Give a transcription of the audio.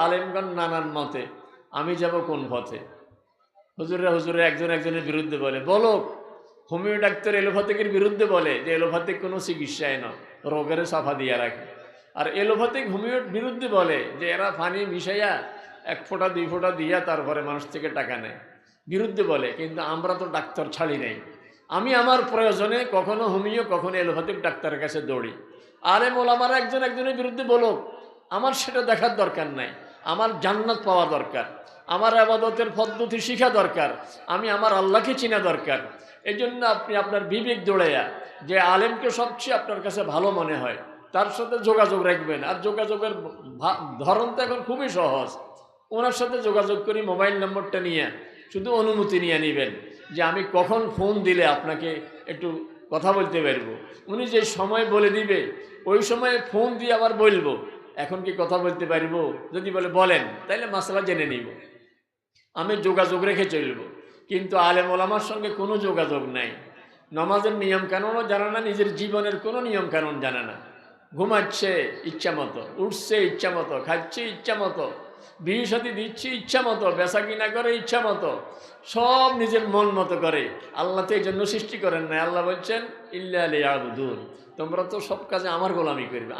আলেমগণ নানান মতে, আমি যাব কোন পথে? হুজুরে একজন একজনের বিরুদ্ধে বলে। বলো, হোমিও ডাক্তার এলোপ্যাথিকের বিরুদ্ধে বলে যে এলোপ্যাথিক কোনো চিকিৎসায় না, রোগের সাফা দিয়ে রাখে। আর এলোপ্যাথিক হোমিওর বিরুদ্ধে বলে যে এরা পানি মিশাইয়া 1 ফোঁটা 2 ফোঁটা দিয়া তারপরে মানুষ থেকে টাকা নেয়, বিরুদ্ধে বলে। কিন্তু আমরা তো ডাক্তার ছাড়ি নাই। আমি আমার প্রয়োজনে কখনো হোমিও কখনো এলোপ্যাথিক ডাক্তারের কাছে দৌড়ি। আলেম ওলামারা একজন একজনের বিরুদ্ধে বলো, আমার সেটা দেখার দরকার নাই। আমার জান্নাত পাওয়া দরকার, আমার ইবাদতের পদ্ধতি শিখা দরকার, আমি আমার আল্লাহকে চিনা দরকার। এই জন্য আপনি আপনার বিবেক দৌড়াইয়া যে আলেমকে সবচেয়ে আপনার কাছে ভালো মনে হয় তার সাথে যোগাযোগ রাখবেন। আর যোগাযোগের ধরন তো এখন খুবই সহজ। ওনার সাথে যোগাযোগ করি, মোবাইল নম্বরটা নিয়ে শুধু অনুমতি নিয়ে নেবেন যে আমি কখন ফোন দিলে আপনাকে একটু কথা বলতে পারবো। উনি যে সময় বলে দিবে ওই সময়ে ফোন দিয়ে আবার বলবো এখন কি কথা বলতে পারবো। যদি বলে বলেন, তাহলে মাসলা জেনে নিব, আমি যোগাযোগ রেখে চলব। কিন্তু আলেম ওলামার সঙ্গে কোনো যোগাযোগ নাই। নামাজের নিয়ম কানুনও জানে না, নিজের জীবনের কোনো নিয়ম কানুন জানে না। ঘুমাচ্ছে ইচ্ছা মতো, উঠছে ইচ্ছা মতো, খাচ্ছে ইচ্ছা মতো, বিয়ে সাথী দিচ্ছে ইচ্ছা মতো, বেচা কিনা করে ইচ্ছা মতো, সব নিজের মন মতো করে। আল্লাহ তো এই জন্য সৃষ্টি করেন না। আল্লাহ বলছেন ইল্লা লিয়াবুদুন, তোমরা তো সব কাজে আমার গোলামি করবে।